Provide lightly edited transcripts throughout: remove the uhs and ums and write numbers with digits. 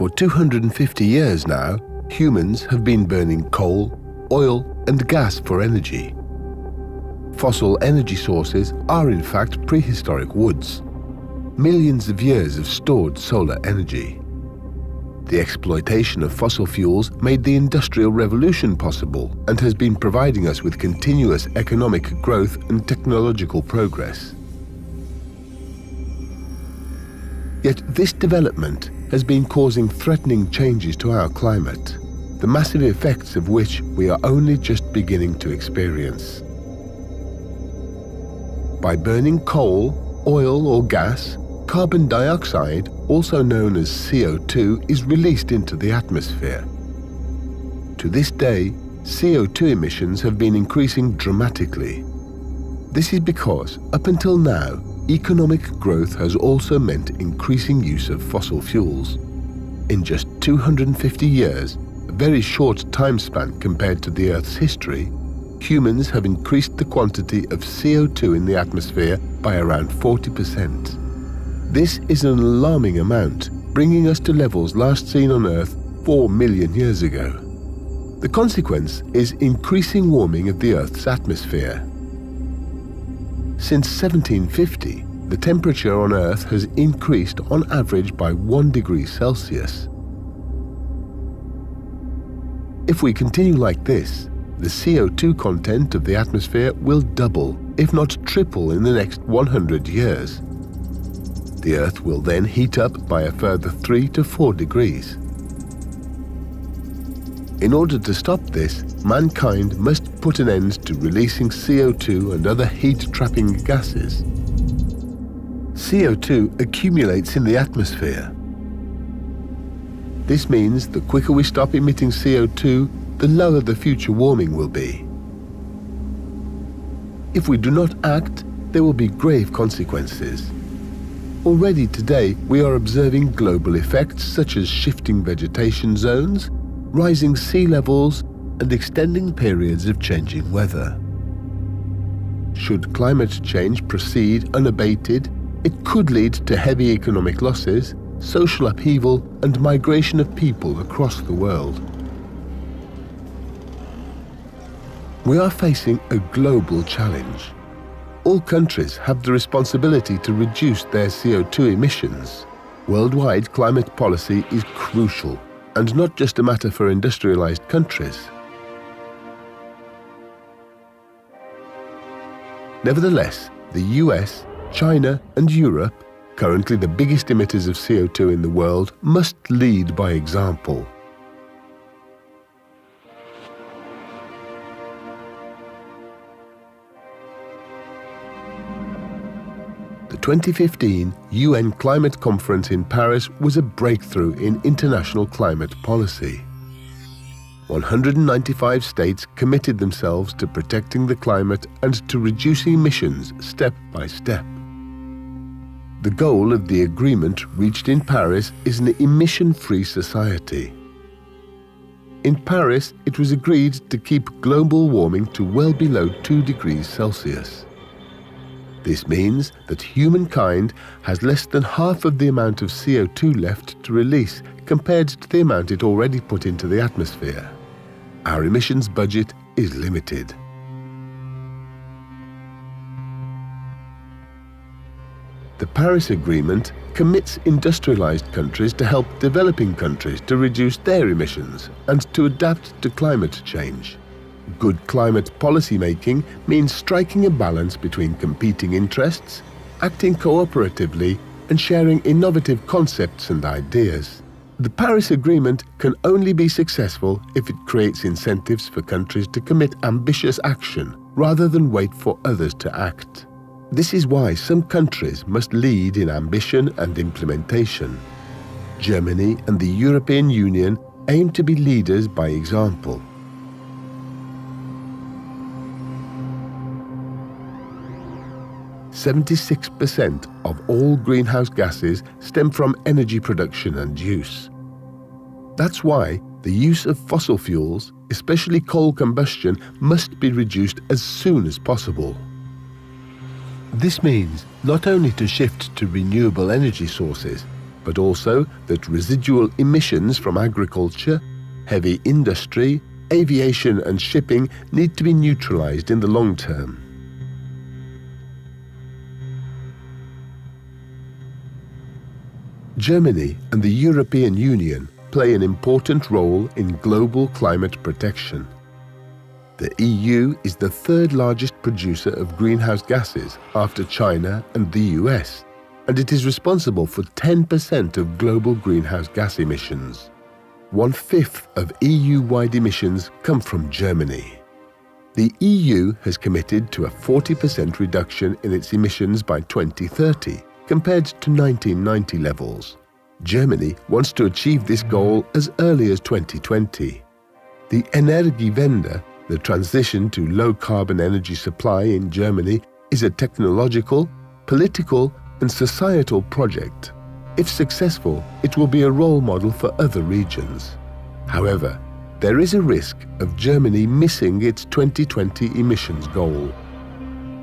For 250 years now, humans have been burning coal, oil, and gas for energy. Fossil energy sources are in fact prehistoric woods, millions of years of stored solar energy. The exploitation of fossil fuels made the Industrial Revolution possible and has been providing us with continuous economic growth and technological progress. Yet this development has been causing threatening changes to our climate, the massive effects of which we are only just beginning to experience. By burning coal, oil or gas, carbon dioxide, also known as CO2, is released into the atmosphere. To this day, CO2 emissions have been increasing dramatically. This is because, up until now, economic growth has also meant increasing use of fossil fuels. In just 250 years, a very short time span compared to the Earth's history, humans have increased the quantity of CO2 in the atmosphere by around 40%. This is an alarming amount, bringing us to levels last seen on Earth 4 million years ago. The consequence is increasing warming of the Earth's atmosphere. Since 1750, the temperature on Earth has increased on average by 1 degree Celsius. If we continue like this, the CO2 content of the atmosphere will double, if not triple, in the next 100 years. The Earth will then heat up by a further 3 to 4 degrees. In order to stop this, mankind must put an end to releasing CO2 and other heat-trapping gases. CO2 accumulates in the atmosphere. This means the quicker we stop emitting CO2, the lower the future warming will be. If we do not act, there will be grave consequences. Already today, we are observing global effects such as shifting vegetation zones, rising sea levels, and extending periods of changing weather. Should climate change proceed unabated, it could lead to heavy economic losses, social upheaval, and migration of people across the world. We are facing a global challenge. All countries have the responsibility to reduce their CO2 emissions. Worldwide climate policy is crucial, and not just a matter for industrialized countries. Nevertheless, the US, China, and Europe, currently the biggest emitters of CO2 in the world, must lead by example. The 2015 UN Climate Conference in Paris was a breakthrough in international climate policy. 195 states committed themselves to protecting the climate and to reducing emissions step by step. The goal of the agreement reached in Paris is an emission-free society. In Paris, it was agreed to keep global warming to well below 2 degrees Celsius. This means that humankind has less than half of the amount of CO2 left to release compared to the amount it already put into the atmosphere. Our emissions budget is limited. The Paris Agreement commits industrialized countries to help developing countries to reduce their emissions and to adapt to climate change. Good climate policy making means striking a balance between competing interests, acting cooperatively, and sharing innovative concepts and ideas. The Paris Agreement can only be successful if it creates incentives for countries to commit ambitious action rather than wait for others to act. This is why some countries must lead in ambition and implementation. Germany and the European Union aim to be leaders by example. "76% of all greenhouse gases stem from energy production and use. That's why the use of fossil fuels, especially coal combustion, must be reduced as soon as possible. This means not only to shift to renewable energy sources, but also that residual emissions from agriculture, heavy industry, aviation and shipping need to be neutralized in the long term. Germany and the European Union play an important role in global climate protection. The EU is the third largest producer of greenhouse gases after China and the US, and it is responsible for 10% of global greenhouse gas emissions. 1/5 of EU-wide emissions come from Germany. The EU has committed to a 40% reduction in its emissions by 2030, compared to 1990 levels. Germany wants to achieve this goal as early as 2020. The Energiewende, the transition to low-carbon energy supply in Germany, is a technological, political and societal project. If successful, it will be a role model for other regions. However, there is a risk of Germany missing its 2020 emissions goal.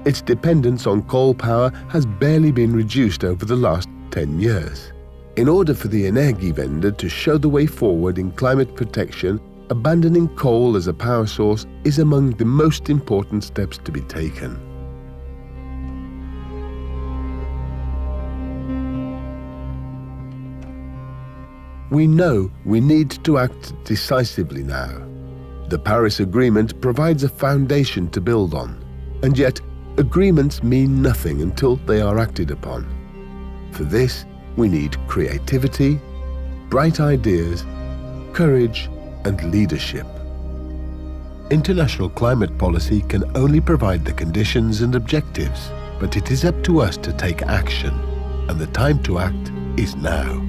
Its dependence on coal power has barely been reduced over the last 10 years. In order for the Energiewende to show the way forward in climate protection, abandoning coal as a power source is among the most important steps to be taken. We know we need to act decisively now. The Paris Agreement provides a foundation to build on, and yet agreements mean nothing until they are acted upon. For this, we need creativity, bright ideas, courage, and leadership. International climate policy can only provide the conditions and objectives, but it is up to us to take action, and the time to act is now.